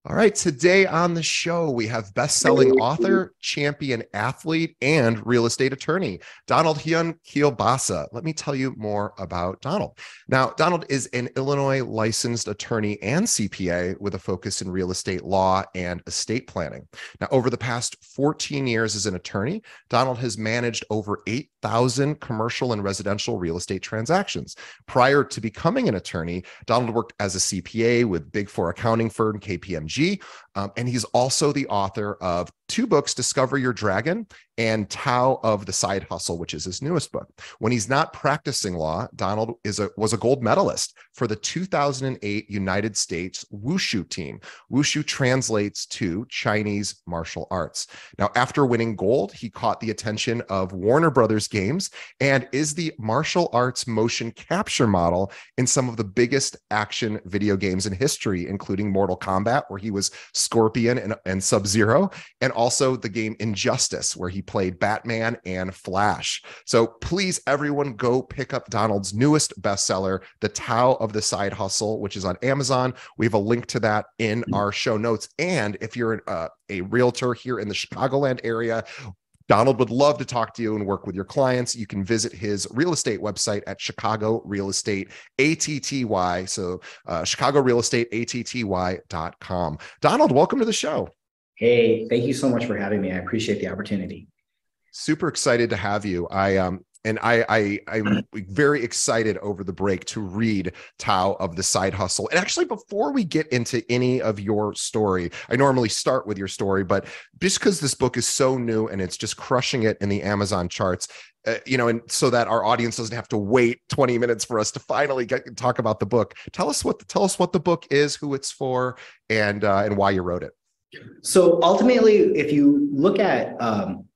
All right, today on the show, we have best-selling author, champion athlete, and real estate attorney, Donald Hyun Kiolbassa. Let me tell you more about Donald. Now, Donald is an Illinois licensed attorney and CPA with a focus in real estate law and estate planning. Now, over the past 14 years as an attorney, Donald has managed over 8,000 commercial and residential real estate transactions. Prior to becoming an attorney, Donald worked as a CPA with Big Four accounting firm KPMG. And he's also the author of two books, Discover Your Dragon and Tao of the Side Hustle, which is his newest book. When he's not practicing law, Donald was a gold medalist for the 2008 United States Wushu team. Wushu translates to Chinese martial arts. Now, after winning gold, he caught the attention of Warner Brothers Games and is the martial arts motion capture model in some of the biggest action video games in history, including Mortal Kombat, where he was Scorpion and Sub-Zero, and also the game Injustice, where he played Batman and Flash. So please, everyone, go pick up Donald's newest bestseller, The Tao of the Side Hustle, which is on Amazon. We have a link to that in our show notes. And if you're a realtor here in the Chicagoland area, Donald would love to talk to you and work with your clients. You can visit his real estate website at Chicago Real Estate ATTY. So Chicago Real Estate ATTY.com. Donald, welcome to the show. Hey, thank you so much for having me. I appreciate the opportunity. Super excited to have you. I'm very excited over the break to read Tao of the Side Hustle. And actually, before we get into any of your story, I normally start with your story, but just because this book is so new and it's just crushing it in the Amazon charts, and so that our audience doesn't have to wait 20 minutes for us to finally talk about the book. Tell us what the book is, who it's for, and why you wrote it. So ultimately, if you look at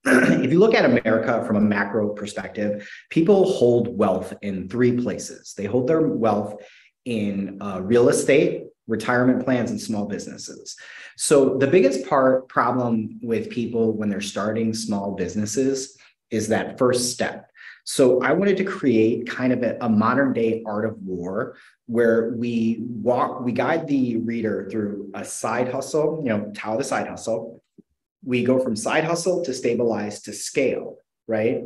America from a macro perspective, people hold wealth in three places. They hold their wealth in real estate, retirement plans, and small businesses. So the biggest problem with people when they're starting small businesses is that first step. So I wanted to create kind of a modern day art of war where we guide the reader through a side hustle, Tao of the Side Hustle. We go from side hustle to stabilize to scale, right?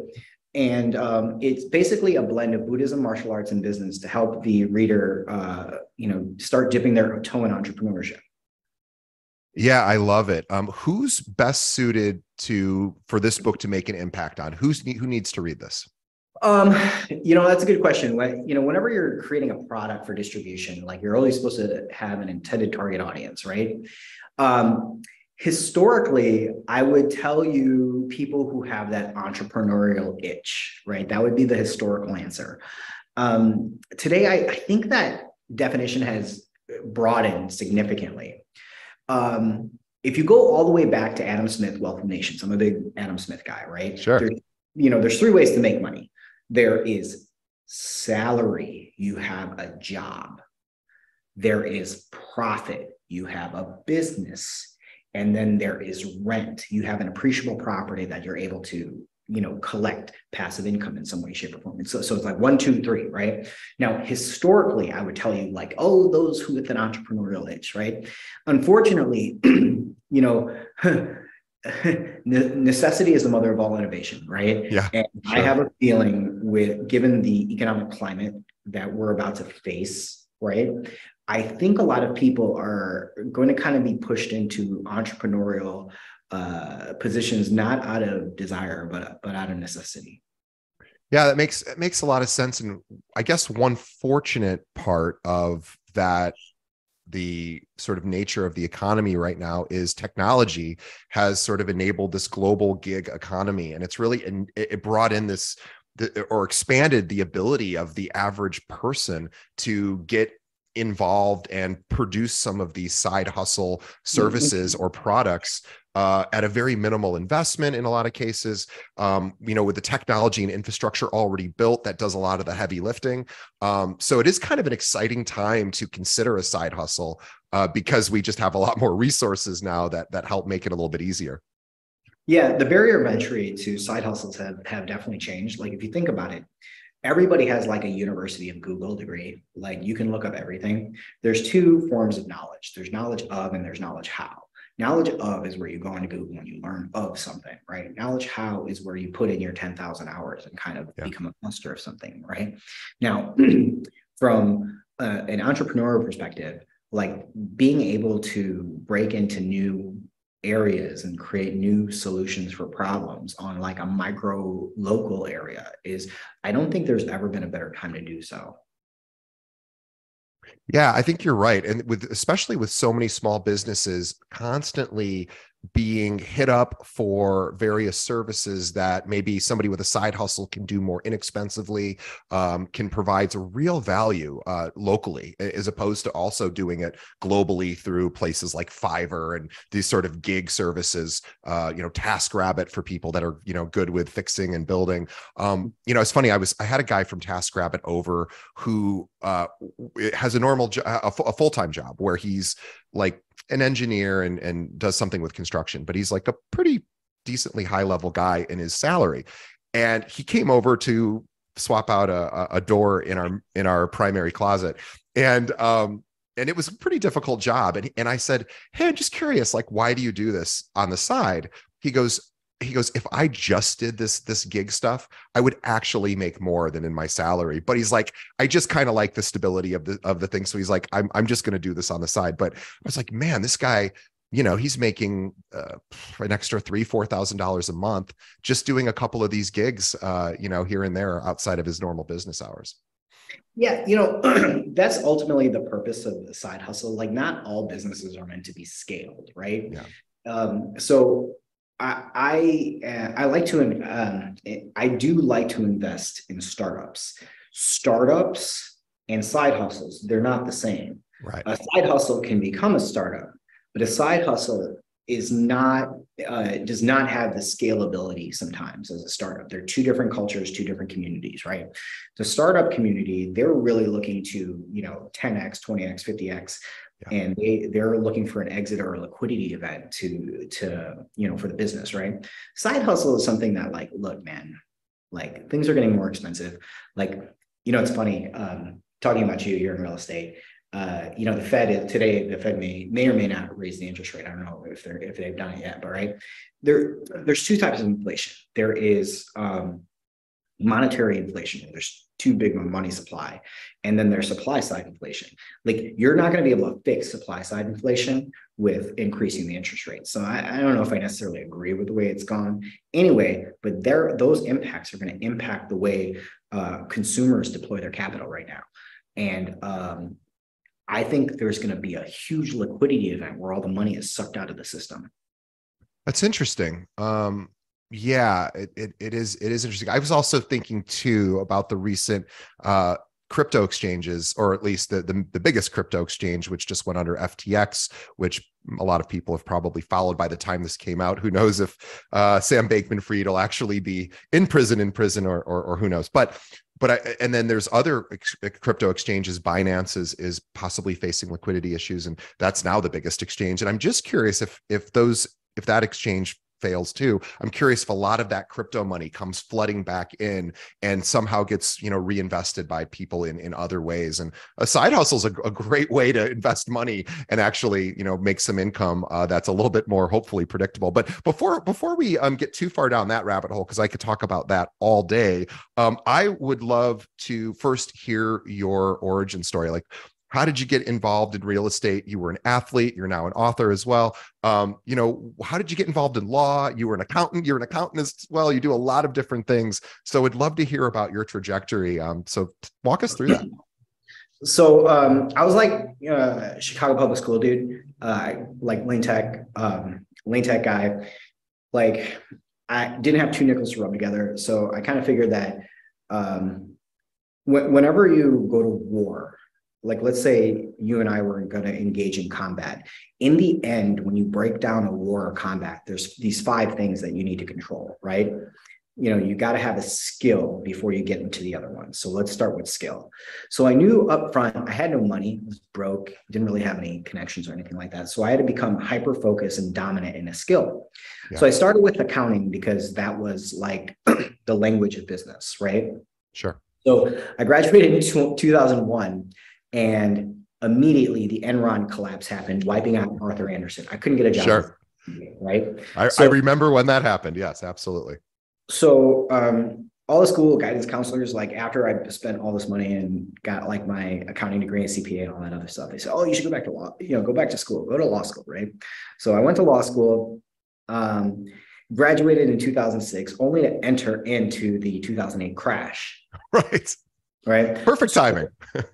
And it's basically a blend of Buddhism, martial arts, and business to help the reader, start dipping their toe in entrepreneurship. Yeah, I love it. Who's best suited for this book to make an impact on? Who needs to read this? That's a good question. Whenever you're creating a product for distribution, like you're always supposed to have an intended target audience, right? Historically, I would tell you people who have that entrepreneurial itch, right? That would be the historical answer. Today, I think that definition has broadened significantly. If you go all the way back to Adam Smith, Wealth of Nations, I'm a big Adam Smith guy, right? Sure. There's three ways to make money. There is salary, you have a job. There is profit, you have a business. And then there is rent, you have an appreciable property that you're able to, collect passive income in some way, shape, or form. So it's like 1, 2, 3, right? Now, historically, I would tell you those who with an entrepreneurial itch, right? Unfortunately, necessity is the mother of all innovation, right? Yeah, and sure. I have a feeling given the economic climate that we're about to face, right? I think a lot of people are going to kind of be pushed into entrepreneurial positions, not out of desire, but out of necessity. Yeah, that makes a lot of sense. And I guess one fortunate part of that, the sort of nature of the economy right now, is technology has sort of enabled this global gig economy. And it's really, it brought in or expanded the ability of the average person to get involved and produce some of these side hustle services or products at a very minimal investment in a lot of cases, with the technology and infrastructure already built that does a lot of the heavy lifting. So it is kind of an exciting time to consider a side hustle because we just have a lot more resources now that help make it a little bit easier. Yeah, the barrier of entry to side hustles have definitely changed. Like if you think about it, everybody has like a University of Google degree. Like you can look up everything. There's two forms of knowledge. There's knowledge of and there's knowledge how. Knowledge of is where you go into Google and you learn of something, right? Knowledge how is where you put in your 10,000 hours and kind of become a master of something, right? Now, from an entrepreneurial perspective, like being able to break into new areas and create new solutions for problems on like a micro local area is, I don't think there's ever been a better time to do so. Yeah, I think you're right. And with especially with so many small businesses constantly being hit up for various services that maybe somebody with a side hustle can do more inexpensively, can provide a real value locally, as opposed to also doing it globally through places like Fiverr and these sort of gig services, TaskRabbit for people that are, good with fixing and building. It's funny. I had a guy from TaskRabbit over who has a normal a full-time job where he's like an engineer and does something with construction, but he's like a pretty decently high level guy in his salary. And he came over to swap out a door in our primary closet. And it was a pretty difficult job. And I said, hey, I'm just curious, like, why do you do this on the side? He goes, if I just did this gig stuff, I would actually make more than in my salary. But he's like, I just kind of like the stability of the thing. So he's like, I'm just going to do this on the side. But I was like, man, this guy, he's making an extra $3,000-4,000 a month just doing a couple of these gigs, here and there outside of his normal business hours. Yeah, that's ultimately the purpose of the side hustle. Like, not all businesses are meant to be scaled, right? Yeah. So I like to I do like to invest in startups. Startups and side hustles, they're not the same. Right. A side hustle can become a startup, but a side hustle is not does not have the scalability sometimes as a startup. They're two different cultures, two different communities, right? The startup community, they're really looking to 10x, 20x, 50x. Yeah. And they're looking for an exit or a liquidity event to for the business, right? Side hustle is something that, like, look, man, like, things are getting more expensive. Like, it's funny, talking about you're in real estate. The Fed may or may not raise the interest rate. I don't know if they've done it yet, but right there's two types of inflation. There is monetary inflation. There's too big of a money supply, and then there's supply side inflation. Like, you're not going to be able to fix supply side inflation with increasing the interest rate. So I don't know if I necessarily agree with the way it's gone anyway, but those impacts are going to impact the way consumers deploy their capital right now. And I think there's going to be a huge liquidity event where all the money is sucked out of the system. That's interesting. Yeah, it is interesting. I was also thinking too about the recent crypto exchanges, or at least the biggest crypto exchange, which just went under FTX, which a lot of people have probably followed by the time this came out. Who knows if Sam Bankman-Fried will actually be in prison, or who knows? And then there's other crypto exchanges. Binance is possibly facing liquidity issues, and that's now the biggest exchange. And I'm just curious if that exchange fails too. I'm curious if a lot of that crypto money comes flooding back in and somehow gets reinvested by people in other ways. And a side hustle is a great way to invest money and actually make some income that's a little bit more hopefully predictable. But before we get too far down that rabbit hole, because I could talk about that all day, I would love to first hear your origin story. Like, how did you get involved in real estate? You were an athlete. You're now an author as well. How did you get involved in law? You were an accountant. You're an accountant as well. You do a lot of different things. So I'd love to hear about your trajectory. So walk us through that. So I was like Chicago public school dude, like Lane Tech guy. Like, I didn't have two nickels to rub together. So I kind of figured that whenever you go to war, like, let's say you and I were going to engage in combat. In the end, when you break down a war or combat, there's these 5 things that you need to control, right? You got to have a skill before you get into the other ones. So let's start with skill. So I knew up front, I had no money, was broke, didn't really have any connections or anything like that. So I had to become hyper-focused and dominant in a skill. Yeah. So I started with accounting because that was like the language of business, right? Sure. So I graduated in 2001, and immediately the Enron collapse happened, wiping out Arthur Andersen. I couldn't get a job. Sure. Right. I remember when that happened. Yes, absolutely. So all the school guidance counselors, like after I spent all this money and got like my accounting degree and CPA and all that other stuff, they said, "Oh, you should go back to law, go back to school, go to law school." Right. So I went to law school, graduated in 2006, only to enter into the 2008 crash. Right. Right. Perfect timing.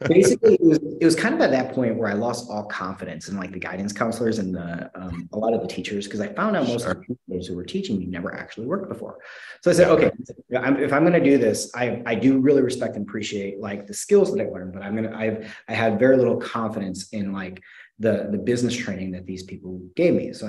Basically, it was kind of at that point where I lost all confidence in like the guidance counselors and the a lot of the teachers, because I found out most of the teachers who were teaching me never actually worked before. So I said, okay, if I'm going to do this, I do really respect and appreciate like the skills that I learned, but I had very little confidence in like the business training that these people gave me. So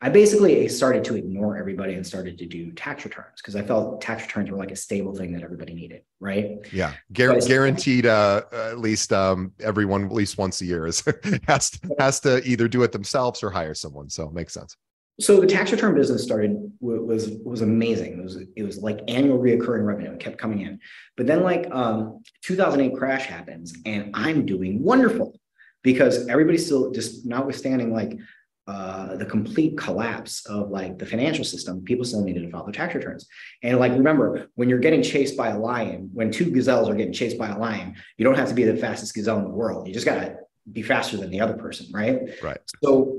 I basically started to ignore everybody and started to do tax returns, because I felt tax returns were like a stable thing that everybody needed, right? Yeah, guaranteed. At least everyone at least once a year has to either do it themselves or hire someone. So it makes sense. So the tax return business was amazing. It was like annual reoccurring revenue. It kept coming in, but then like 2008 crash happens, and I'm doing wonderful, because everybody's still, just notwithstanding like the complete collapse of like the financial system, people still needed to file their tax returns. And like, remember, when you're getting chased by a lion, when two gazelles are getting chased by a lion, you don't have to be the fastest gazelle in the world. You just got to be faster than the other person, right? Right. So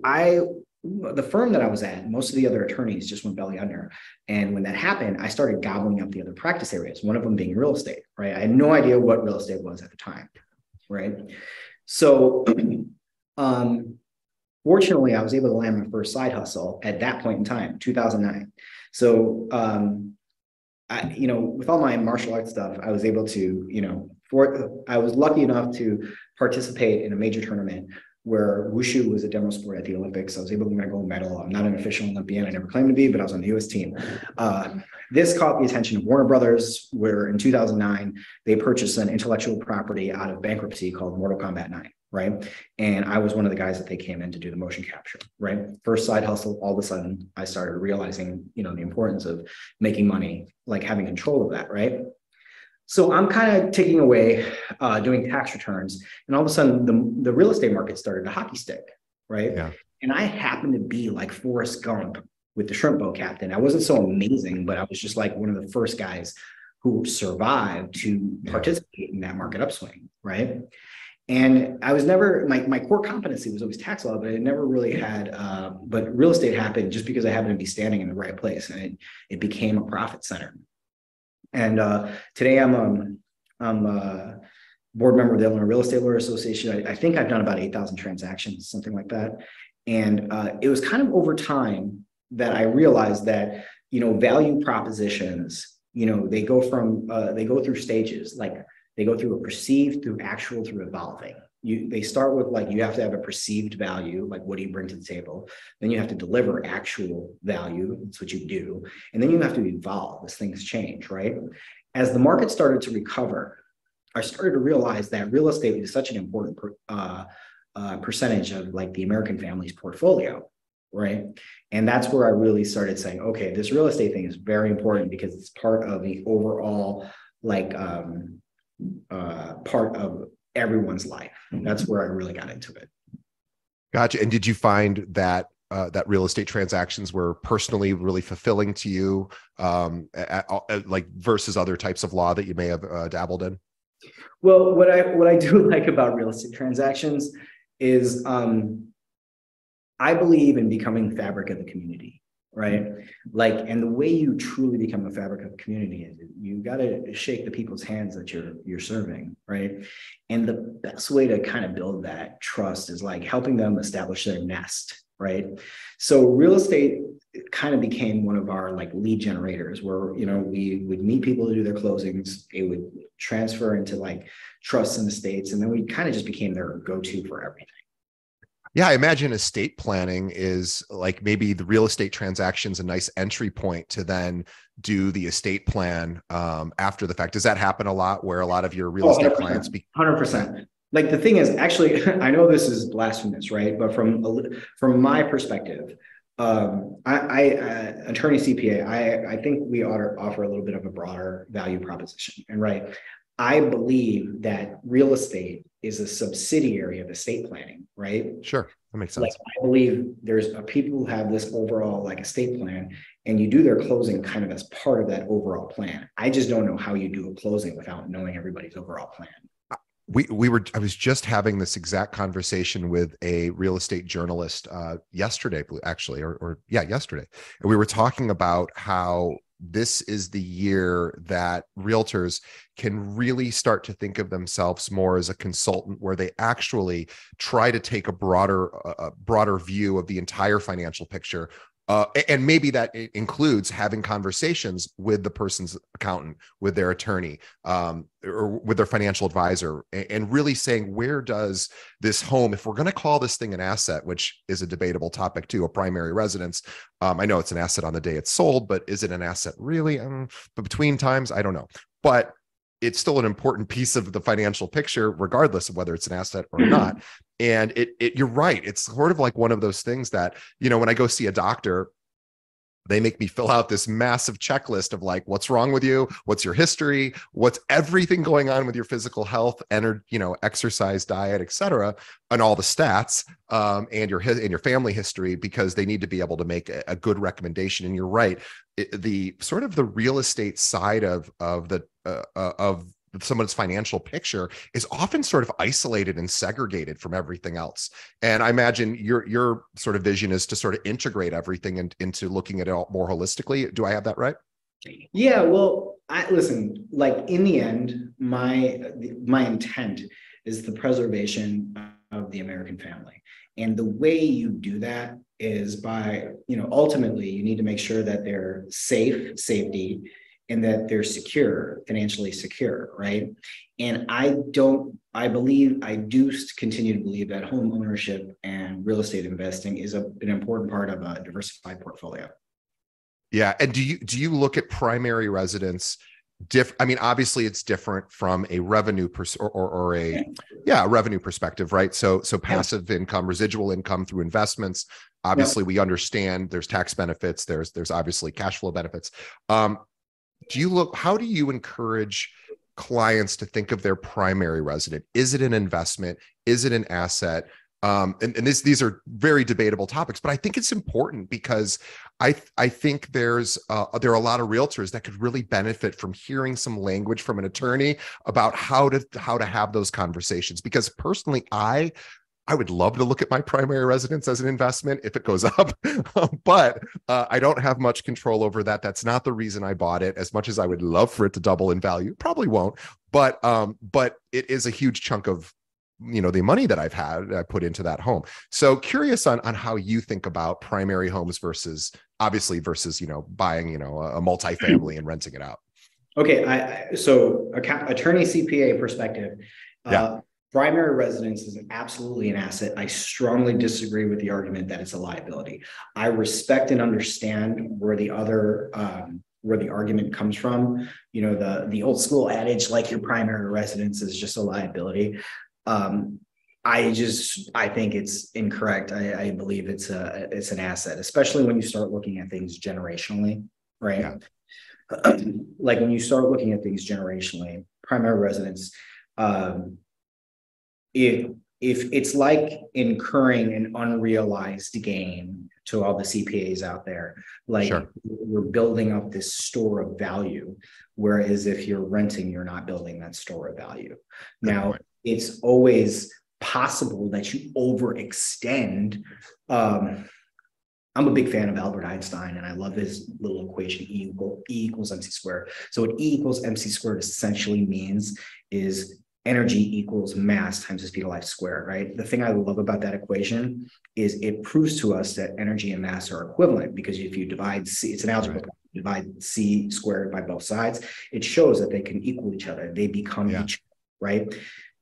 the firm that I was at, most of the other attorneys just went belly under. And when that happened, I started gobbling up the other practice areas, one of them being real estate, right? I had no idea what real estate was at the time, right? So, fortunately, I was able to land my first side hustle at that point in time, 2009. So, with all my martial arts stuff, I was able to, I was lucky enough to participate in a major tournament where wushu was a demo sport at the Olympics. I was able to win a gold medal. I'm not an official Olympian. I never claimed to be, but I was on the U.S. team. This caught the attention of Warner Brothers, where in 2009, they purchased an intellectual property out of bankruptcy called Mortal Kombat 9, right? And I was one of the guys that they came in to do the motion capture, right? First side hustle, all of a sudden, I started realizing, the importance of making money, like having control of that, right? So I'm kind of taking away, doing tax returns, and all of a sudden the real estate market started to hockey stick, right? Yeah. And I happened to be like Forrest Gump with the shrimp boat captain. I wasn't so amazing, but I was just like one of the first guys who survived to participate in that market upswing, right? And I was never, my core competency was always tax law, but I never really had, but real estate happened just because I happened to be standing in the right place, and it became a profit center. And today I'm a board member of the Illinois Real Estate Lawyer Association. I think I've done about 8,000 transactions, something like that. And it was kind of over time that I realized that, value propositions, they go through stages. Like they go through a perceived, through actual, through evolving. They start with like, you have to have a perceived value, like what do you bring to the table? Then you have to deliver actual value, that's what you do. And then you have to evolve as things change, right? As the market started to recover, I started to realize that real estate is such an important percentage of like the American family's portfolio, right? And that's where I really started saying, okay, this real estate thing is very important because it's part of the overall like part of everyone's life. That's where I really got into it. Gotcha. And did you find that that real estate transactions were personally really fulfilling to you, like versus other types of law that you may have dabbled in? Well, what I do like about real estate transactions is I believe in becoming the fabric of the community, right? Like, and the way you truly become a fabric of the community is you got to shake the people's hands that you're serving, right? And the best way to kind of build that trust is like helping them establish their nest, right? So real estate kind of became one of our like lead generators where, we would meet people to do their closings. It would transfer into like trusts and estates. And then we kind of just became their go-to for everything. Yeah, I imagine estate planning is like maybe the real estate transaction's a nice entry point to then do the estate plan after the fact. Does that happen a lot where a lot of your real estate clients 100%. Like the thing is, actually, I know this is blasphemous, right? But from my perspective, attorney CPA, I think we ought to offer a little bit of a broader value proposition. And right, I believe that real estate is a subsidiary of estate planning, right? Sure, that makes Like sense. I believe there's people who have this overall like estate plan, and you do their closing kind of as part of that overall plan. I just don't know how you do a closing without knowing everybody's overall plan. I was just having this exact conversation with a real estate journalist yesterday, actually, or yeah, yesterday. And we were talking about how this is the year that realtors can really start to think of themselves more as a consultant, where they actually try to take a broader view of the entire financial picture. And maybe that includes having conversations with the person's accountant, with their attorney, or with their financial advisor, and really saying, where does this home, if we're going to call this thing an asset, which is a debatable topic too, a primary residence. I know it's an asset on the day it's sold, but is it an asset really? But between times, I don't know. But it's still an important piece of the financial picture, regardless of whether it's an asset or not. And you're right. It's sort of like one of those things that, when I go see a doctor, they make me fill out this massive checklist of like, what's wrong with you? What's your history? What's everything going on with your physical health, exercise, diet, et cetera, and all the stats, and your family history, because they need to be able to make a good recommendation. And you're right. The sort of the real estate side of someone's financial picture is often sort of isolated and segregated from everything else. And I imagine your sort of vision is to sort of integrate everything into looking at it all more holistically. Do I have that right? Yeah, well, I listen, like in the end, my intent is the preservation of the American family. And the way you do that is by, ultimately you need to make sure that they're safety, and that they're secure, financially secure, right? And I do continue to believe that home ownership and real estate investing is an important part of a diversified portfolio. Yeah. And do you look at primary residence I mean, obviously it's different from a revenue revenue perspective, right? So passive income, residual income through investments. Obviously, we understand there's tax benefits. There's obviously cash flow benefits. How do you encourage clients to think of their primary resident? Is it an investment? Is it an asset? And these are very debatable topics, but I think it's important because I think there are a lot of realtors that could really benefit from hearing some language from an attorney about how to have those conversations. Because personally, I would love to look at my primary residence as an investment if it goes up, but I don't have much control over that. That's not the reason I bought it. As much as I would love for it to double in value, probably won't. But it is a huge chunk of the money that I put into that home. So curious on how you think about primary homes versus buying a multifamily and renting it out. Okay, so attorney CPA perspective. Primary residence is absolutely an asset. I strongly disagree with the argument that it's a liability. I respect and understand where the argument comes from. The old school adage, like your primary residence is just a liability. I think it's incorrect. I believe it's an asset, especially when you start looking at things generationally, right? Yeah. Like when you start looking at things generationally, primary residence, if it's like incurring an unrealized gain to all the CPAs out there, like sure, we're building up this store of value, whereas if you're renting, you're not building that store of value. Good now point. It's always possible that you overextend. I'm a big fan of Albert Einstein, and I love his little equation, E equals MC squared. So what E equals MC squared essentially means is energy equals mass times the speed of light squared, right? The thing I love about that equation is it proves to us that energy and mass are equivalent, because if you divide C, it's an algebra, right, divide C squared by both sides, it shows that they can equal each other. They become each, right?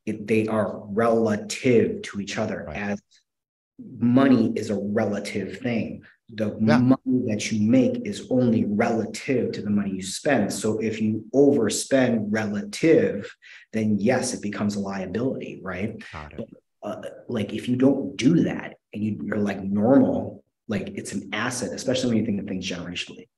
They are relative to each other, right, as money is a relative thing. The money that you make is only relative to the money you spend. So if you overspend relative, then yes, it becomes a liability, right? But, like if you don't do that and you're like normal, like it's an asset, especially when you think of things generationally.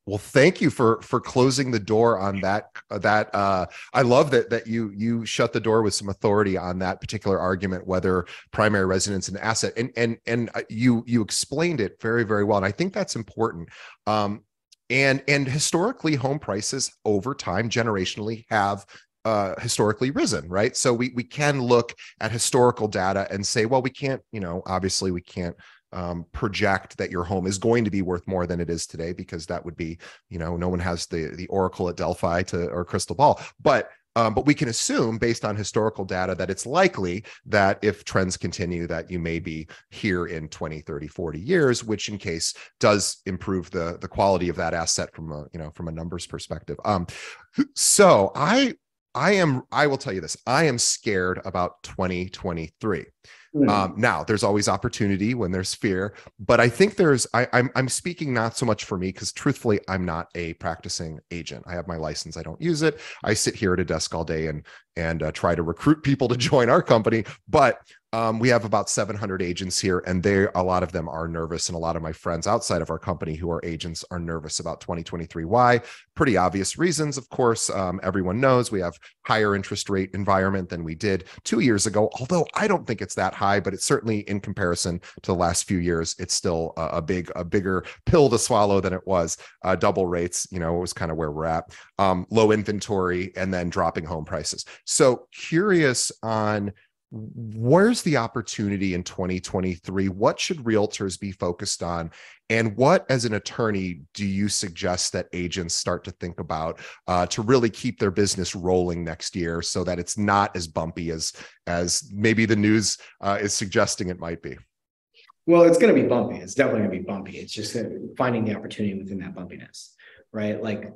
Well, thank you for closing the door on that. I love that you shut the door with some authority on that particular argument, whether primary residence and asset, and you explained it very, very well, and I think that's important. And historically, home prices over time, generationally, have historically risen, right? So we can look at historical data and say, well, we can't, obviously we can't project that your home is going to be worth more than it is today, because that would be, no one has the oracle at Delphi or crystal ball. But we can assume, based on historical data, that it's likely that if trends continue, that you may be here in 20, 30, 40 years, which in case does improve the quality of that asset from a numbers perspective. So I will tell you this, I am scared about 2023. Now, there's always opportunity when there's fear, but I think I'm speaking not so much for me, because truthfully, I'm not a practicing agent. I have my license. I don't use it. I sit here at a desk all day and try to recruit people to join our company. But we have about 700 agents here, and a lot of them are nervous. And a lot of my friends outside of our company who are agents are nervous about 2023. Why? Pretty obvious reasons, of course. Everyone knows we have higher interest rate environment than we did 2 years ago, although I don't think it's that high, but it's certainly, in comparison to the last few years, it's still a bigger pill to swallow than it was. Double rates, it was kind of where we're at. Low inventory, and then dropping home prices. So curious on, where's the opportunity in 2023? What should realtors be focused on? And what, as an attorney, do you suggest that agents start to think about to really keep their business rolling next year, so that it's not as bumpy as maybe the news is suggesting it might be? Well, it's going to be bumpy. It's definitely going to be bumpy. It's just finding the opportunity within that bumpiness, right? Like,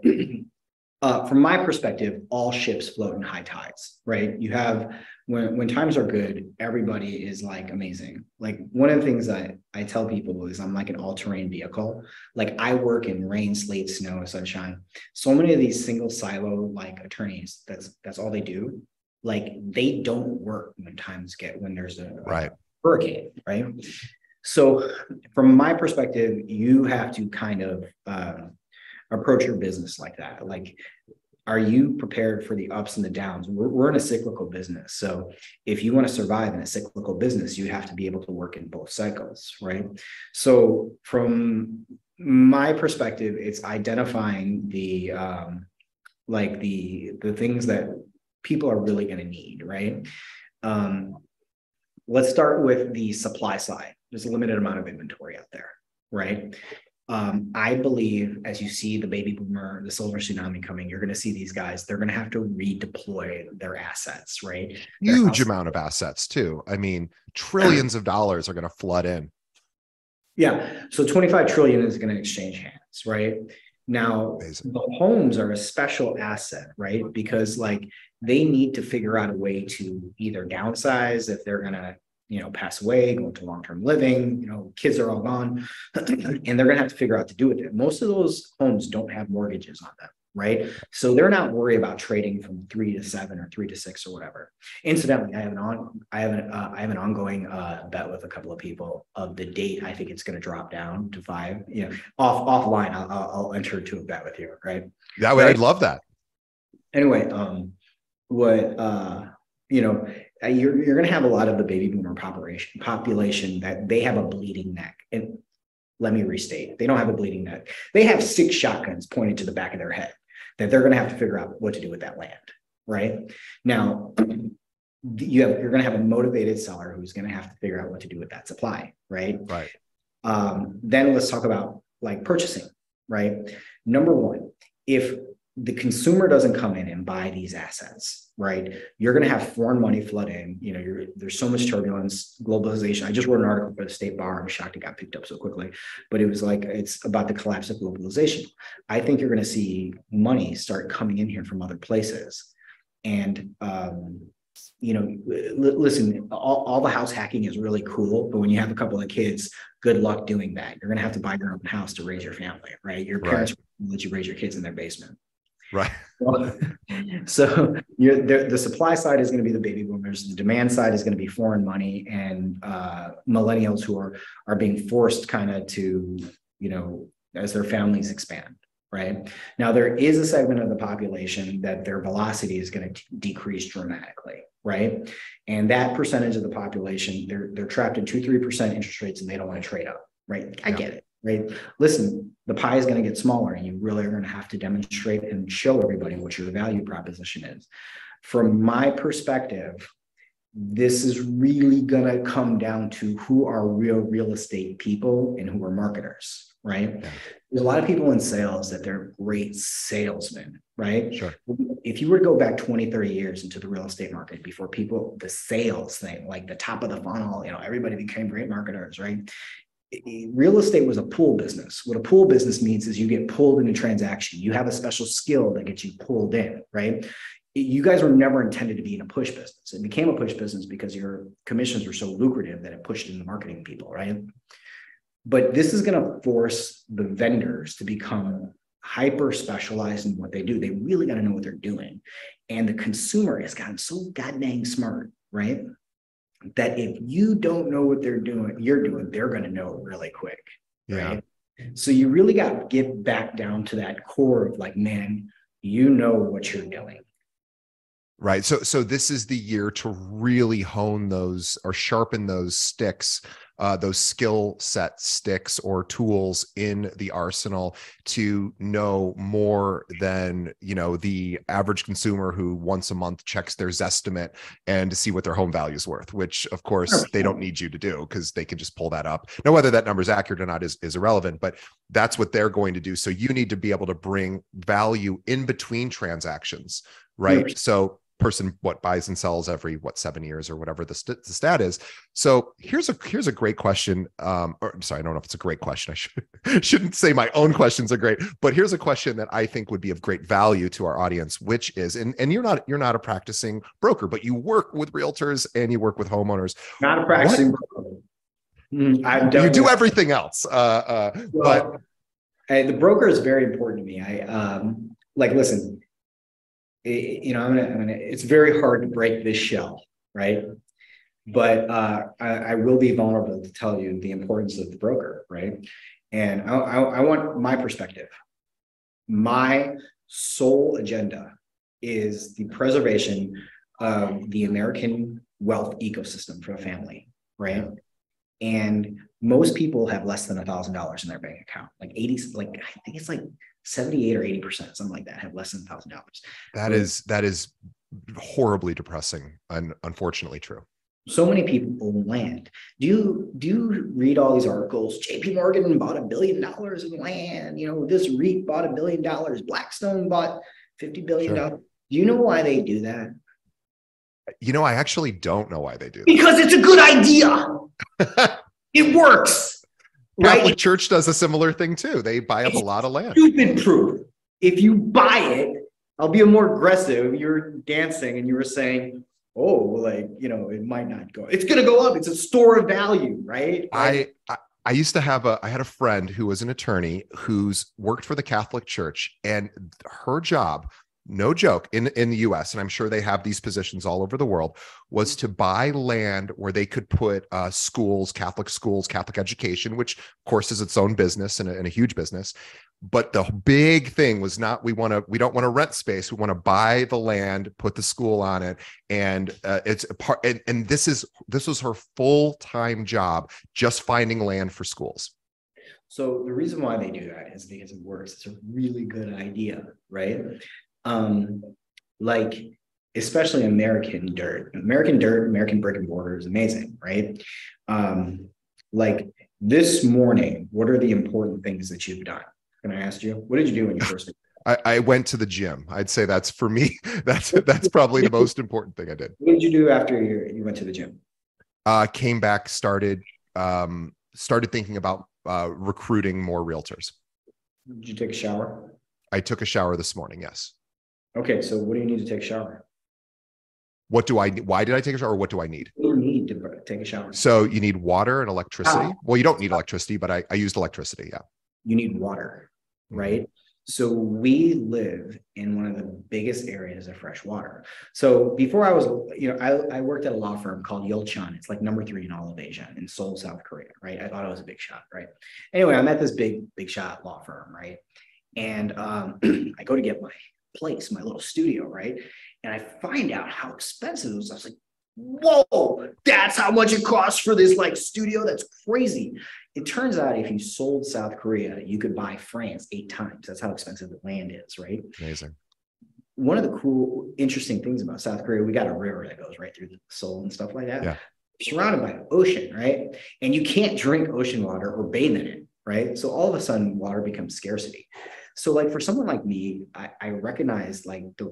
from my perspective, all ships float in high tides, right? You have, when times are good, everybody is like amazing. Like, one of the things that I tell people is I'm like an all-terrain vehicle. Like, I work in rain, sleet, snow, sunshine. So many of these single silo like attorneys, that's all they do. Like, they don't work when there's a hurricane, right? So from my perspective, you have to kind of approach your business like that. Like, are you prepared for the ups and the downs? We're in a cyclical business. So if you want to survive in a cyclical business, you have to be able to work in both cycles, right? So from my perspective, it's identifying the things that people are really going to need, right? Let's start with the supply side. There's a limited amount of inventory out there, right? I believe, as you see the baby boomer, the silver tsunami coming, you're going to see these guys, they're going to have to redeploy their assets, right? Huge amount of assets too. I mean, trillions of dollars are going to flood in. Yeah. So 25 trillion is going to exchange hands, right? Now, amazing. The homes are a special asset, right? Because like, they need to figure out a way to either downsize if they're going to, pass away, go into long-term living, kids are all gone, and they're going to have to figure out to do with it. Most of those homes don't have mortgages on them, right? So they're not worried about trading from 3 to 7 or 3 to 6 or whatever. Incidentally, I have an ongoing bet with a couple of people of the date. I think it's going to drop down to 5. Offline, I'll enter into a bet with you, right? Yeah, I'd love that. Anyway, you're going to have a lot of the baby boomer population that they have a bleeding neck. And let me restate, they don't have a bleeding neck. They have 6 shotguns pointed to the back of their head that they're going to have to figure out what to do with that land, right? Now, you're going to have a motivated seller who's going to have to figure out what to do with that supply, right? Right. Then let's talk about like purchasing, right? Number one, if the consumer doesn't come in and buy these assets, right? You're going to have foreign money flood in. There's so much turbulence, globalization. I just wrote an article for the State Bar. I'm shocked it got picked up so quickly, but it was like, it's about the collapse of globalization. I think you're going to see money start coming in here from other places. And, listen, all the house hacking is really cool, but when you have a couple of kids, good luck doing that. You're going to have to buy your own house to raise your family, right? Your parents will let you raise your kids in their basement. Right. So the supply side is going to be the baby boomers. The demand side is going to be foreign money and millennials who are being forced kind of to, as their families expand. right? Now, there is a segment of the population that their velocity is going to decrease dramatically, right? And that percentage of the population, they're trapped in 2-3% interest rates and they don't want to trade up, right? I get it, right? Listen, the pie is going to get smaller and you really are going to have to demonstrate and show everybody what your value proposition is. From my perspective, this is really going to come down to who are real estate people and who are marketers, right? Yeah. There's a lot of people in sales that they're great salesmen, right? Sure. If you were to go back 20, 30 years into the real estate market before people, the sales thing, like the top of the funnel, everybody became great marketers, right? Real estate was a pull business. What a pull business means is you get pulled in a transaction. You have a special skill that gets you pulled in, right? You guys were never intended to be in a push business. It became a push business because your commissions were so lucrative that it pushed in the marketing people, right? But this is going to force the vendors to become hyper specialized in what they do. They really got to know what they're doing. And the consumer has gotten so goddamn smart, right? That if you don't know what they're doing, they're going to know it really quick, right? Yeah. So you really got to get back down to that core of like, man, you know what you're doing. Right. So this is the year to really hone those or sharpen those sticks, those skill set sticks or tools in the arsenal to know more than, the average consumer who once a month checks their Zestimate and to see what their home value is worth, which of course they don't need you to do because they can just pull that up. Now, whether that number is accurate or not is irrelevant, but that's what they're going to do. So you need to be able to bring value in between transactions, right? 100%. So person buys and sells every 7 years or whatever the stat is. So here's a great question. Or I'm sorry, I don't know if it's a great question. I shouldn't say my own questions are great, but here's a question that I think would be of great value to our audience, which is, and you're not a practicing broker, but you work with realtors and you work with homeowners. Not a practicing broker. You do everything else. But the broker is very important to me. Listen. It's very hard to break this shell, right? But I will be vulnerable to tell you the importance of the broker, right? And I want my perspective. My sole agenda is the preservation of the American wealth ecosystem for a family, right? And most people have less than $1,000 in their bank account, I think it's like 78 or 80%, something like that, have less than $1,000. That is horribly depressing and unfortunately true. So many people own land. Do you read all these articles? JP Morgan bought $1 billion in land. This REIT bought $1 billion. Blackstone bought $50 billion. Sure. Do you know why they do that? I actually don't know why they do that. Because it's a good idea. It works. Catholic right? Church does a similar thing too. They buy up a lot of land. Stupid proof. If you buy it, I'll be more aggressive. You're dancing and you were saying, it might not go. It's going to go up. It's a store of value, right? I used to have I had a friend who was an attorney who's worked for the Catholic Church, and her job, no joke, in the US, and I'm sure they have these positions all over the world, was to buy land where they could put schools, Catholic education, which of course is its own business and a huge business. But the big thing was not, we don't want to rent space. We want to buy the land, put the school on it. And it's a part, and this was her full-time job, just finding land for schools. So the reason why they do that is because it works. It's a really good idea, right? Especially American dirt, American brick and mortar is amazing, right? This morning, what are the important things that you've done? Can I ask you? What did you do when you first? I went to the gym. I'd say that's for me. That's probably the most important thing I did. What did you do after you went to the gym? Came back, started thinking about recruiting more realtors. Did you take a shower? I took a shower this morning. Yes. Okay, so what do you need to take a shower? Why did I take a shower? Or what do I need? What do you need to take a shower? So you need water and electricity. Well, you don't need electricity, but I used electricity. Yeah. You need water, right? Mm-hmm. So we live in one of the biggest areas of fresh water. So before I was, I worked at a law firm called Yeolcheon. It's like number 3 in all of Asia, in Seoul, South Korea, right? I thought I was a big shot, right? Anyway, I'm at this big shot law firm, right? And I go to get my place, my little studio, right? And I find out how expensive it was. I was like, whoa, that's how much it costs for this like studio. That's crazy. It turns out if you sold South Korea, you could buy France 8 times. That's how expensive the land is, right? Amazing. One of the cool, interesting things about South Korea, we got a river that goes right through the Seoul and stuff like that. Yeah. Surrounded by the ocean, right? And you can't drink ocean water or bathe in it, right? So all of a sudden, water becomes scarcity. So, like for someone like me, I recognize like the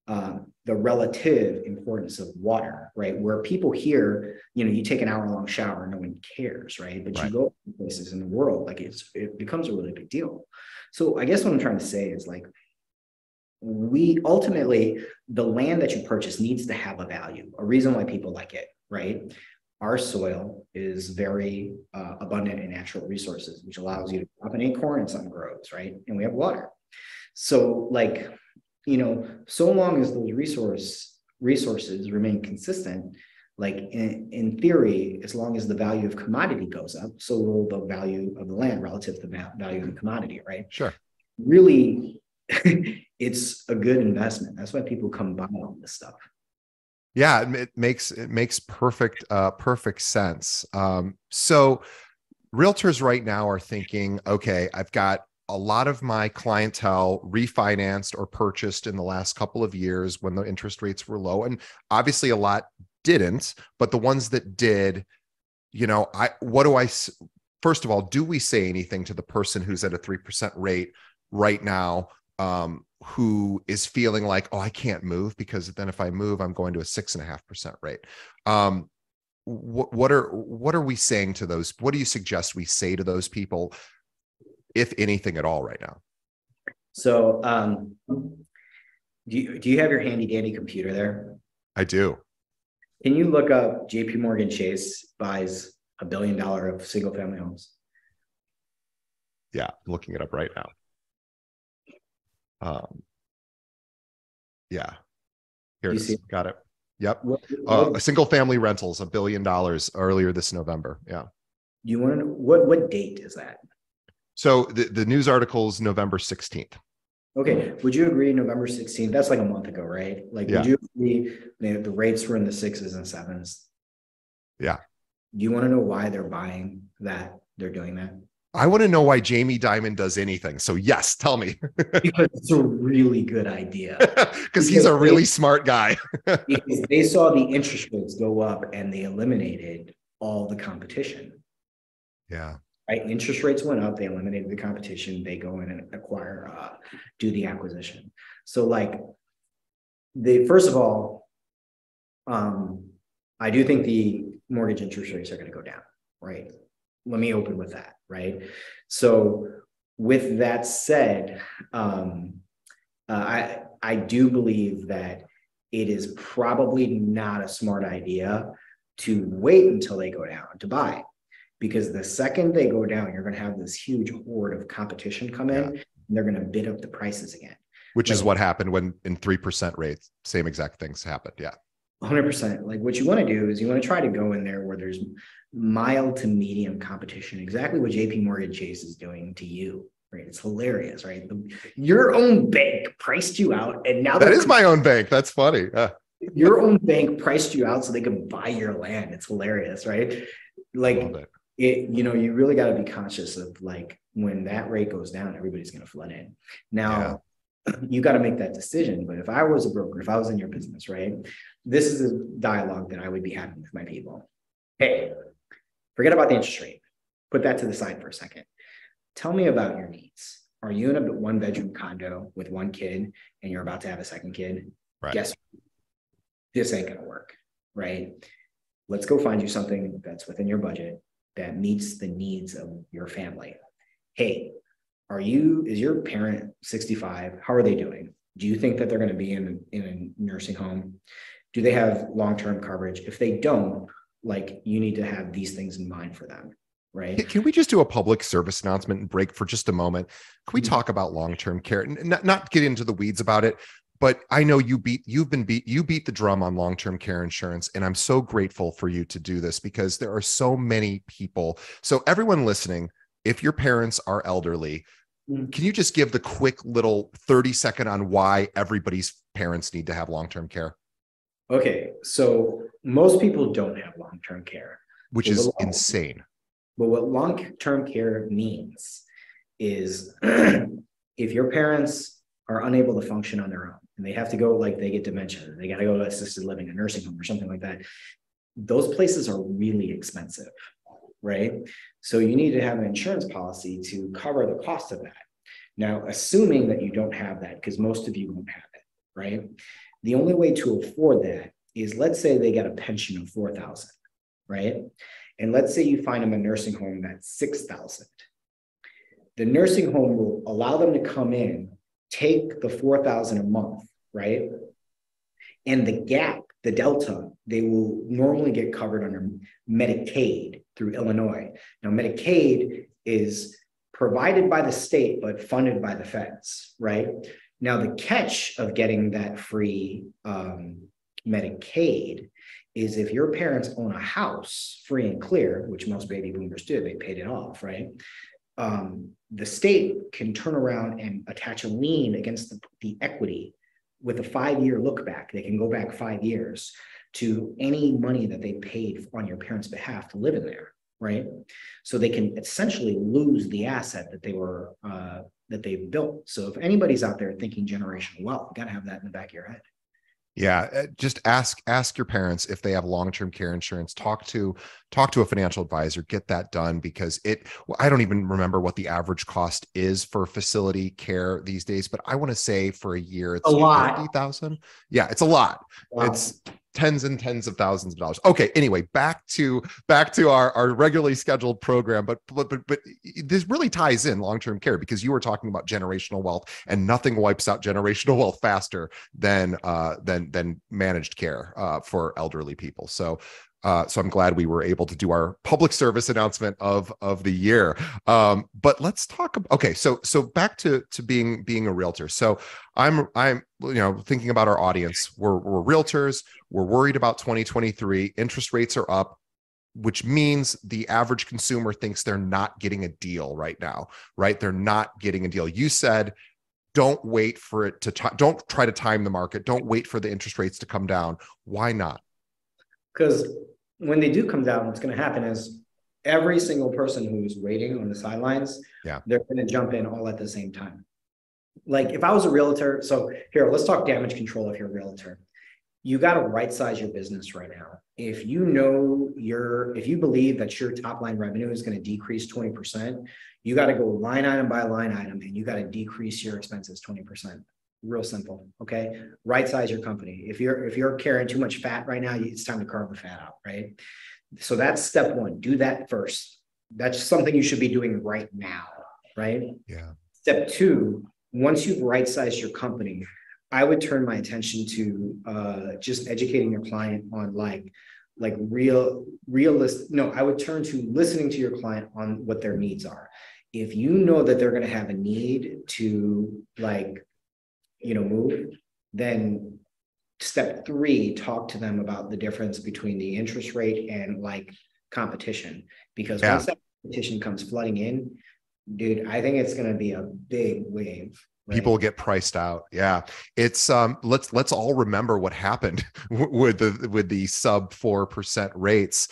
relative importance of water, right? Where people here, you take an hour-long shower, no one cares, right? But you go places in the world, like it becomes a really big deal. So, I guess what I'm trying to say is like, we ultimately, the land that you purchase needs to have a value, a reason why people like it, right? Our soil is very abundant in natural resources, which allows you to drop an acorn and something grows, right? And we have water. So like, so long as those resources remain consistent, like in theory, as long as the value of commodity goes up, so will the value of the land relative to the value of the commodity, right? Sure. Really, it's a good investment. That's why people come buy all this stuff. Yeah, it makes perfect sense. So realtors right now are thinking, okay, I've got a lot of my clientele refinanced or purchased in the last couple of years when the interest rates were low, and obviously a lot didn't, but the ones that did, first of all, do we say anything to the person who's at a 3% rate right now, who is feeling like, oh, I can't move because then if I move, I'm going to a 6.5% rate. What are we saying to those? What do you suggest we say to those people, if anything at all, right now? So, do you have your handy dandy computer there? I do. Can you look up JP Morgan Chase buys $1 billion of single family homes? Yeah, I'm looking it up right now. Yeah, here it is. Got it. Yep. Single family rentals, $1 billion earlier this November. Yeah. Do you want to know what date is that? So the news article is November 16th. Okay. Would you agree November 16th? That's like a month ago, right? Like, would you agree the rates were in the 6s and 7s? Yeah. Do you want to know why they're buying that? They're doing that? I want to know why Jamie Dimon does anything. So yes, tell me. Because it's a really good idea. because he's a really smart guy. Because they saw the interest rates go up and they eliminated all the competition. Yeah. Right. Interest rates went up. They eliminated the competition. They go in and do the acquisition. So like first of all, I do think the mortgage interest rates are going to go down. Right. Let me open with that, right? So with that said, I do believe that it is probably not a smart idea to wait until they go down to buy, because the second they go down, you're going to have this huge horde of competition come in, and they're going to bid up the prices again. Which is what happened when in 3% rates, same exact things happened. Yeah. 100%. Like what you want to do is you want to try to go in there where there's mild to medium competition, exactly what JP Morgan Chase is doing to you, right? It's hilarious, right? Your own bank priced you out, and now that is my own bank. That's funny. Your own bank priced you out so they could buy your land. It's hilarious, right? Like you really got to be conscious of like when that rate goes down, everybody's going to flood in. Now, you got to make that decision. But if I was a broker, if I was in your business, right, this is a dialogue that I would be having with my people. Hey, forget about the interest rate. Put that to the side for a second. Tell me about your needs. Are you in a 1-bedroom condo with 1 kid and you're about to have a 2nd kid? Right. Guess what? This ain't going to work, right? Let's go find you something that's within your budget that meets the needs of your family. Hey, is your parent 65? How are they doing? Do you think that they're going to be in a nursing home? Do they have long-term coverage? If they don't, like, you need to have these things in mind for them, right? Can we just do a public service announcement and break for just a moment? Can we talk about long-term care? Not get into the weeds about it, but I know you beat the drum on long-term care insurance, and I'm so grateful for you to do this because there are so many people. So everyone listening, if your parents are elderly, Can you just give the quick little 30-second on why everybody's parents need to have long-term care? Okay, so most people don't have long-term care, which is insane. But what long-term care means is if your parents are unable to function on their own and they have to go, like they get dementia, they got to go to assisted living, a nursing home or something like that, those places are really expensive, right? So you need to have an insurance policy to cover the cost of that. Now, assuming that you don't have that, because most of you won't have it, right? The only way to afford that is, let's say they get a pension of $4,000, right? And let's say you find them a nursing home that's $6,000. The nursing home will allow them to come in, take the $4,000 a month, right? And the gap, the delta, they will normally get covered under Medicaid through Illinois. Now, Medicaid is provided by the state, but funded by the feds, right? Now, the catch of getting that free Medicaid is if your parents own a house free and clear, which most baby boomers do, they paid it off, right? The state can turn around and attach a lien against the equity with a 5-year look back. They can go back 5 years to any money that they paid on your parents' behalf to live in there, right? So they can essentially lose the asset that they were that they've built. So if anybody's out there thinking generational wealth, you got to have that in the back of your head. Yeah, just ask your parents if they have long-term care insurance. Talk to a financial advisor, get that done, because I don't even remember what the average cost is for facility care these days, but I want to say for a year it's a lot. 50,000. Yeah, it's a lot. Wow. It's tens and tens of thousands of dollars. Okay, anyway, back to our regularly scheduled program, but this really ties in long-term care, because you were talking about generational wealth, and nothing wipes out generational wealth faster than managed care for elderly people. So I'm glad we were able to do our public service announcement of the year. But let's talk. Okay, so back to being a realtor. So I'm thinking about our audience. We're realtors. We're worried about 2023. Interest rates are up, which means the average consumer thinks they're not getting a deal right now. Right? They're not getting a deal. You said, don't wait for it to. Don't try to time the market. Don't wait for the interest rates to come down. Why not? Because when they do come down, what's going to happen is every single person who's waiting on the sidelines, they're going to jump in all at the same time. Like if I was a realtor, so here, let's talk damage control. If you're a realtor, you got to right size your business right now. If you believe that your top line revenue is going to decrease 20%, you got to go line item by line item, and you got to decrease your expenses 20%. Real simple. Okay. Right size your company. If you're carrying too much fat right now, it's time to carve the fat out. Right. So that's step one. Do that first. That's something you should be doing right now. Right. Yeah. Step two, once you've right sized your company, I would turn my attention to just educating your client on realistic. No, I would turn to listening to your client on what their needs are. If you know that they're going to have a need to move, then step three, talk to them about the difference between the interest rate and competition. Because once that competition comes flooding in, dude, I think it's going to be a big wave. Right? People get priced out. Yeah. It's let's all remember what happened with the sub 4% rates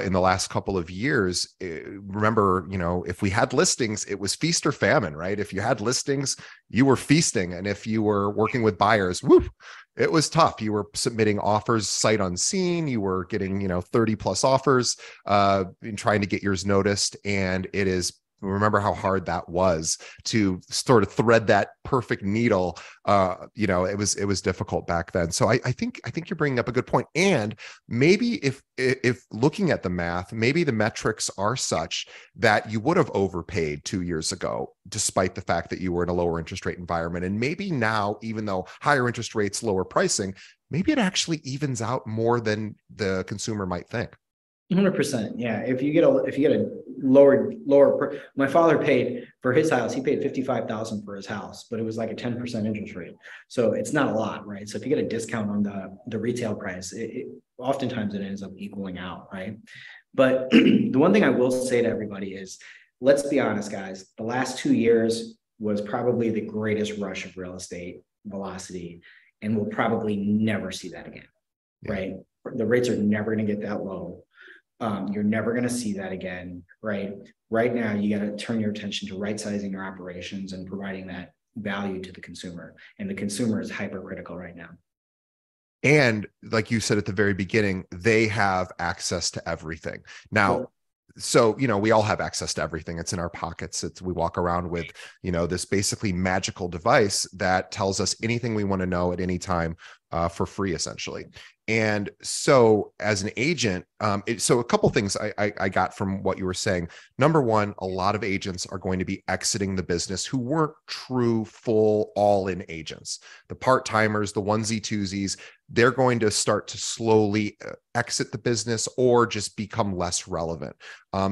in the last couple of years. Remember, if we had listings, it was feast or famine, right? If you had listings, you were feasting. And if you were working with buyers, it was tough. You were submitting offers sight unseen. You were getting, 30 plus offers in trying to get yours noticed. And remember how hard that was to sort of thread that perfect needle. It was difficult back then. So I think you're bringing up a good point. And maybe if looking at the math, maybe the metrics are such that you would have overpaid 2 years ago, despite the fact that you were in a lower interest rate environment. And maybe now, even though higher interest rates, lower pricing, maybe it actually evens out more than the consumer might think. 100%. Yeah. If you get a lower, my father paid for his house. He paid $55,000 for his house, but it was like a 10% interest rate. So it's not a lot, right? So if you get a discount on the retail price, oftentimes it ends up equaling out, right? But the one thing I will say to everybody is, let's be honest, guys. The last 2 years, was probably the greatest rush of real estate velocity, and we'll probably never see that again, right? The rates are never going to get that low. You're never going to see that again, right? Right now, you got to turn your attention to right-sizing your operations and providing that value to the consumer. And the consumer is hypercritical right now. And like you said at the very beginning, they have access to everything. Now, so, we all have access to everything. It's in our pockets. We walk around with, this basically magical device that tells us anything we want to know at any time for free, essentially. And so as an agent, so a couple things I got from what you were saying. Number one, a lot of agents are going to be exiting the business who weren't true, full, all-in agents. The part-timers, the onesie twosies, they're going to start to slowly exit the business or just become less relevant.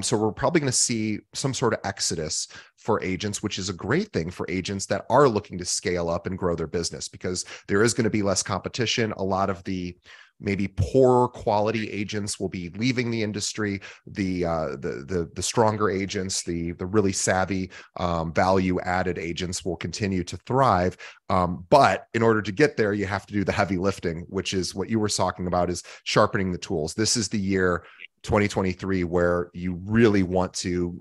So we're probably going to see some sort of exodus for agents, which is a great thing for agents that are looking to scale up and grow their business, because there is going to be less competition. A lot of the maybe poorer quality agents will be leaving the industry. The stronger agents, the really savvy, value added agents will continue to thrive. But in order to get there, you have to do the heavy lifting, which is what you were talking about, is sharpening the tools. This is the year 2023 where you really want to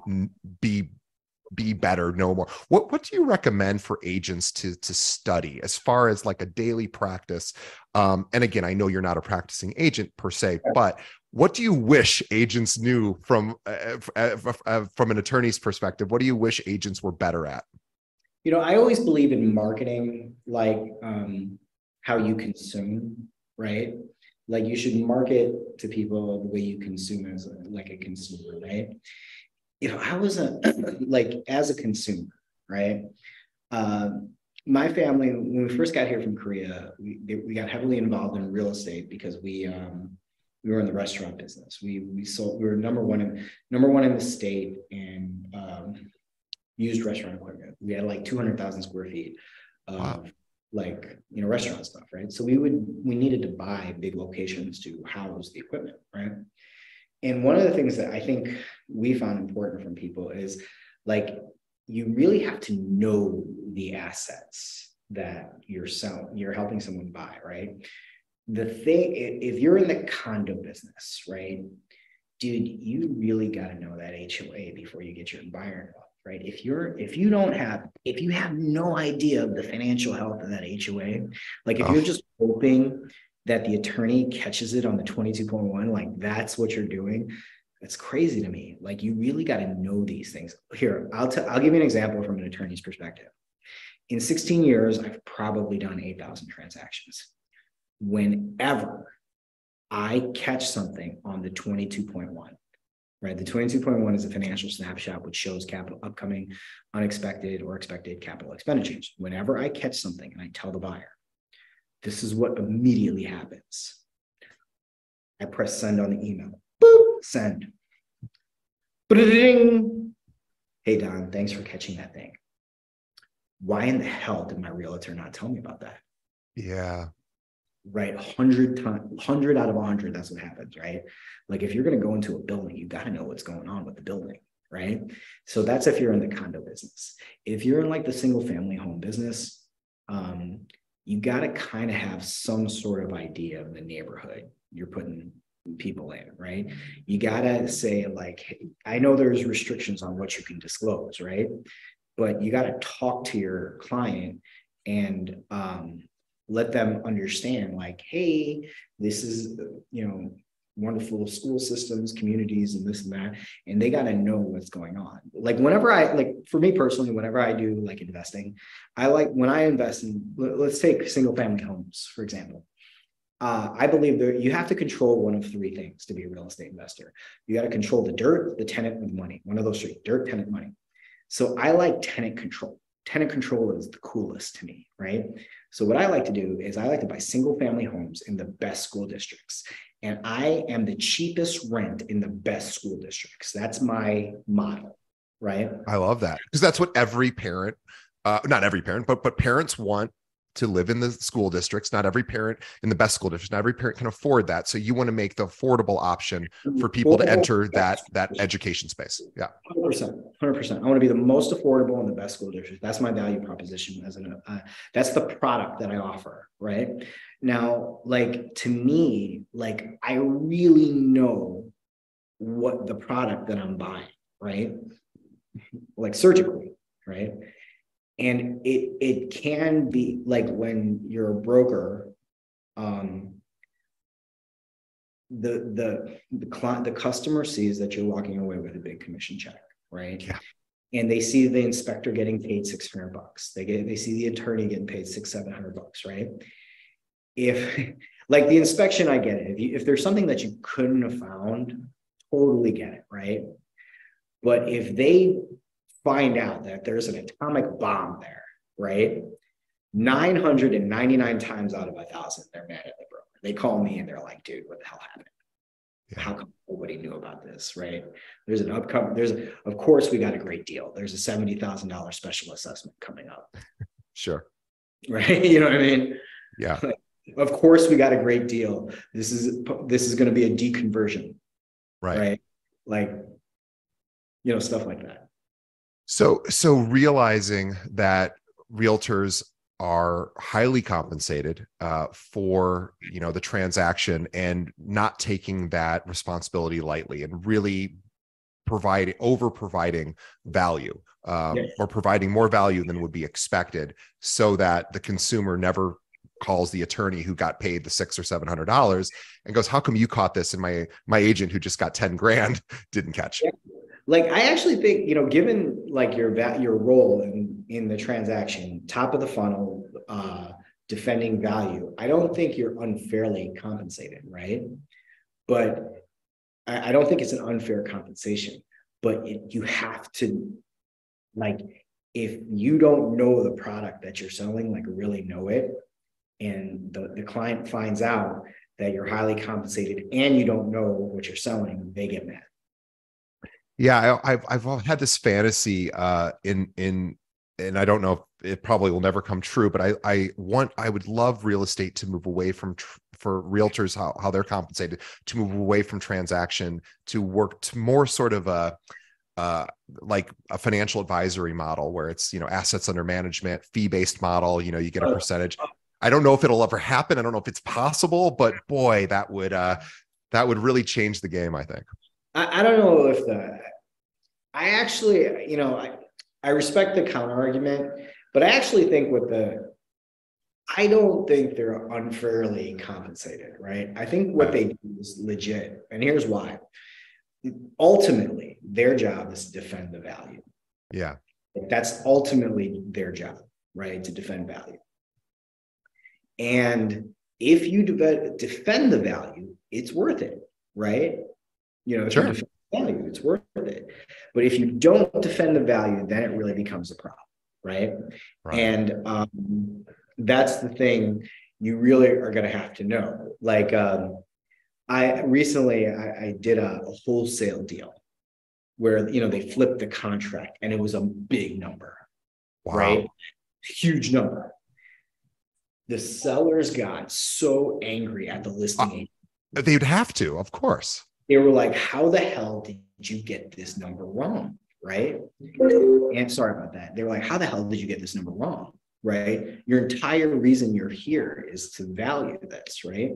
be better, know more. What do you recommend for agents to study as far as like a daily practice? And again, I know you're not a practicing agent per se, but what do you wish agents knew from an attorney's perspective? What do you wish agents were better at? I always believe in marketing, like how you consume, right? Like you should market to people the way you consume as like a consumer, right? I was as a consumer, right? My family, when we first got here from Korea, we got heavily involved in real estate because we were in the restaurant business. We were number one in the state in used restaurant equipment. We had like 200,000 square feet of restaurant stuff, right? So we needed to buy big locations to house the equipment, right? And one of the things that I think we found important from people is like, you really have to know the assets that you're helping someone buy, right? The thing, if you're in the condo business, right, dude, you really got to know that HOA before you get your buyer involved, right? If you have no idea of the financial health of that HOA, like if you're just hoping that the attorney catches it on the 22.1, like that's what you're doing, that's crazy to me. Like you really got to know these things. Here, I'll give you an example from an attorney's perspective. In 16 years, I've probably done 8,000 transactions. Whenever I catch something on the 22.1, right? The 22.1 is a financial snapshot which shows upcoming unexpected or expected capital expenditures. Whenever I catch something and I tell the buyer, this is what immediately happens. I press send on the email. Boop, send. Ba-da-ding. Hey, Don, thanks for catching that thing. Why in the hell did my realtor not tell me about that? Yeah. Right. 100 out of 100, that's what happens, right? Like if you're going to go into a building, you got to know what's going on with the building, right? So that's if you're in the condo business. If you're in like the single family home business, you got to kind of have some sort of idea of the neighborhood you're putting people in, right? You got to say like, hey, I know there's restrictions on what you can disclose, right? But you got to talk to your client and let them understand like, hey, this is, wonderful school systems, communities, and this and that. And they got to know what's going on. Like for me personally, whenever I do like investing, when I invest in, let's take single family homes, for example. I believe that you have to control one of three things to be a real estate investor. You got to control the dirt, the tenant, and the money. One of those three: dirt, tenant, money. So I like tenant control. Tenant control is the coolest to me, right? So what I like to do is I like to buy single family homes in the best school districts. And I am the cheapest rent in the best school districts. That's my model, right? I love that, because that's what every parent, not every parent, but parents want to live in the school districts. Not every parent in the best school districts, not every parent can afford that. So you want to make the affordable option for people to enter that education space. Yeah. 100%. 100%. I want to be the most affordable and the best school district. That's my value proposition that's the product that I offer, right? Now, like, to me, like, I really know what the product that I'm buying, right? Like, surgically, right? And it can be like, when you're a broker, the customer sees that you're walking away with a big commission check, right? Yeah. And they see the inspector getting paid $600. They see the attorney getting paid $600-700, right? If like the inspection, I get it. If there's something that you couldn't have found, totally get it, right? But if they find out that there's an atomic bomb there, right? 999 times out of 1,000, they're mad at the broker. They call me and they're like, dude, what the hell happened? Yeah. How come nobody knew about this, right? Of course, we got a great deal. There's a $70,000 special assessment coming up. Sure. Right? You know what I mean? Yeah. Of course, we got a great deal. This is going to be a deconversion. Right? Like, stuff like that. So realizing that realtors are highly compensated for the transaction, and not taking that responsibility lightly, and really providing value, or providing more value than would be expected, so that the consumer never calls the attorney who got paid the $600 or $700 and goes, how come you caught this and my agent who just got 10 grand didn't catch? Yeah. Like, I actually think, given like your role in the transaction, top of the funnel, defending value, I don't think you're unfairly compensated, right? But I don't think it's an unfair compensation, but you have to, like, if you don't know the product that you're selling, like, really know it, and the client finds out that you're highly compensated and you don't know what you're selling, they get mad. Yeah, I've had this fantasy and I don't know if it probably will never come true, but I would love real estate to move away from for realtors, how they're compensated, to move away from transaction, to work to more sort of like a financial advisory model, where it's assets under management, fee-based model. You get a percentage. I don't know if it'll ever happen. I don't know if it's possible, but boy, that would really change the game, I think. I don't know if I actually, I respect the counter argument, but I actually think I don't think they're unfairly compensated, right? I think what they do is legit. And here's why. Ultimately, their job is to defend the value. Yeah. That's ultimately their job, right? To defend value. And if you defend the value, it's worth it, right? If sure. you defend the value, it's worth it. But if you don't defend the value, then it really becomes a problem, right? And that's the thing you really are going to have to know. Like, I recently did a wholesale deal where they flipped the contract, and it was a big number. Wow. Right? Huge number. The sellers got so angry at the listing agent. They'd have to, of course. They were like, how the hell did you get this number wrong? Right? And sorry about that. They were like, how the hell did you get this number wrong? Right? Your entire reason you're here is to value this, right?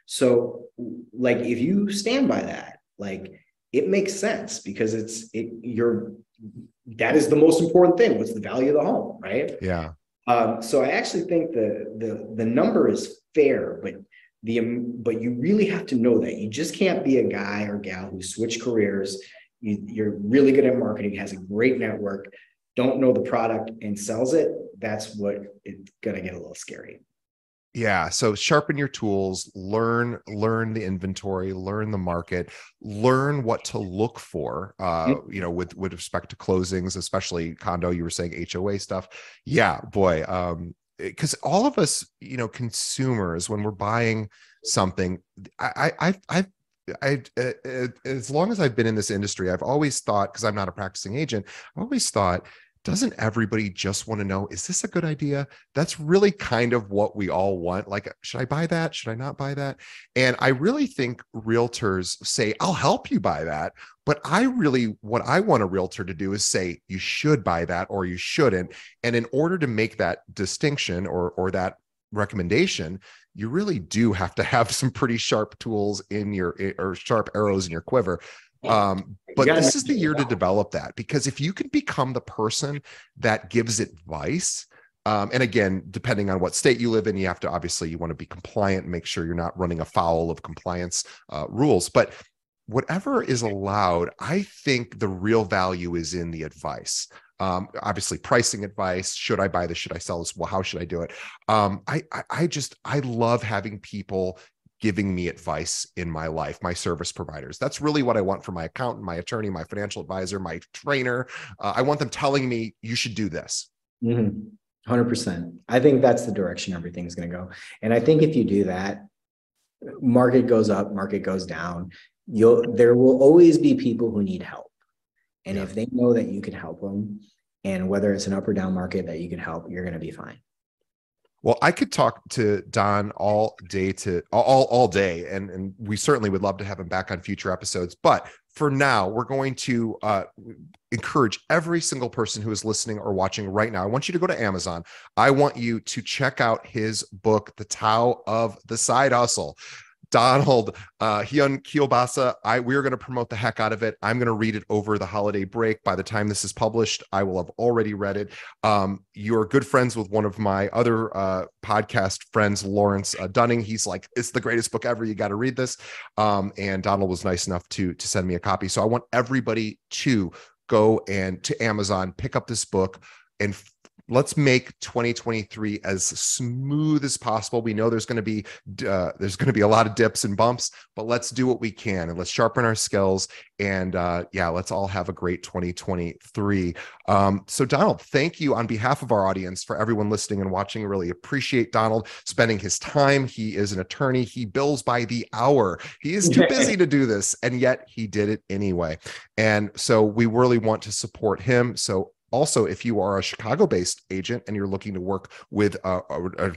So, like, if you stand by that, like, it makes sense, because that is the most important thing. What's the value of the home, right? Yeah. So I actually think the number is fair, but you really have to know that you just can't be a guy or gal who switched careers. You're really good at marketing, has a great network, don't know the product, and sells it. That's what it's gonna get a little scary. Yeah. So sharpen your tools, learn the inventory, learn the market, learn what to look for, with respect to closings, especially condo, you were saying HOA stuff. Yeah, boy. Because all of us, consumers, when we're buying something, I as long as I've been in this industry, I've always thought, because I'm not a practicing agent, I've always thought, doesn't everybody just want to know, is this a good idea? That's really kind of what we all want. Like, should I buy that? Should I not buy that? And I really think realtors say, I'll help you buy that. But what I want a realtor to do is say, you should buy that or you shouldn't. And in order to make that distinction or that recommendation, you really do have to have some pretty sharp tools or sharp arrows in your quiver. But this is the year to develop that, because if you can become the person that gives advice, and again, depending on what state you live in, you want to be compliant and make sure you're not running afoul of compliance rules. But whatever is allowed, I think the real value is in the advice. Obviously pricing advice. Should I buy this? Should I sell this? Well, how should I do it? I love having people giving me advice in my life, my service providers. That's really what I want from my accountant, my attorney, my financial advisor, my trainer. I want them telling me you should do this. 100%. I think that's the direction everything's going to go. And I think if you do that, market goes up, market goes down. There will always be people who need help. And if they know that you can help them, and whether it's an up or down market that you can help, you're going to be fine. Well, I could talk to Don all day all day, and we certainly would love to have him back on future episodes. But for now, we're going to encourage every single person who is listening or watching right now. I want you to go to Amazon. I want you to check out his book, The Tao of the Side Hustle. Donald, Hyun, Kiolbassa, we're going to promote the heck out of it. I'm going to read it over the holiday break. By the time this is published, I will have already read it. You're good friends with one of my other podcast friends, Lawrence Dunning. He's like, it's the greatest book ever. You got to read this. And Donald was nice enough to send me a copy. So I want everybody to go to Amazon, pick up this book, and let's make 2023 as smooth as possible. We know there's going to be a lot of dips and bumps, but let's do what we can and let's sharpen our skills. And let's all have a great 2023. So Donald, thank you on behalf of our audience, for everyone listening and watching. I really appreciate Donald spending his time. He is an attorney. He bills by the hour. He is too busy to do this, and yet he did it anyway. And so we really want to support him. So also, if you are a Chicago-based agent and you're looking to work with a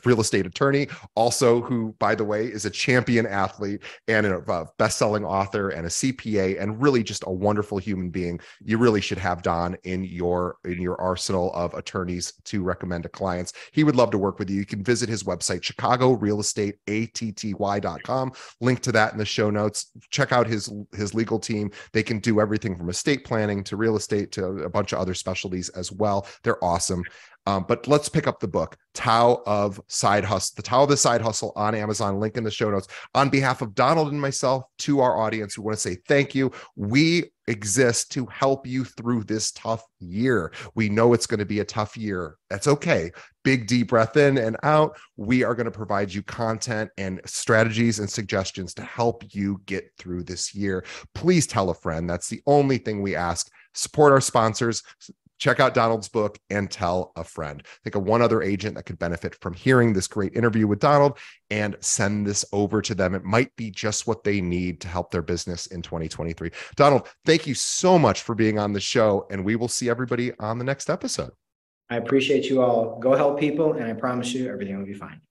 real estate attorney, also who, by the way, is a champion athlete and a best-selling author and a CPA and really just a wonderful human being, you really should have Don in your arsenal of attorneys to recommend to clients. He would love to work with you. You can visit his website, chicagorealestateatty.com. Link to that in the show notes. Check out his legal team. They can do everything from estate planning to real estate to a bunch of other specialties as well. They're awesome. But let's pick up the book, Tao of Side Hustle, The Tao of the Side Hustle, on Amazon, link in the show notes. On behalf of Donald and myself, to our audience, we want to say thank you. We exist to help you through this tough year. We know it's going to be a tough year. That's okay. Big, deep breath in and out. We are going to provide you content and strategies and suggestions to help you get through this year. Please tell a friend. That's the only thing we ask. Support our sponsors. Check out Donald's book and tell a friend. Think of one other agent that could benefit from hearing this great interview with Donald, and send this over to them. It might be just what they need to help their business in 2023. Donald, thank you so much for being on the show, and we will see everybody on the next episode. I appreciate you all. Go help people, and I promise you everything will be fine.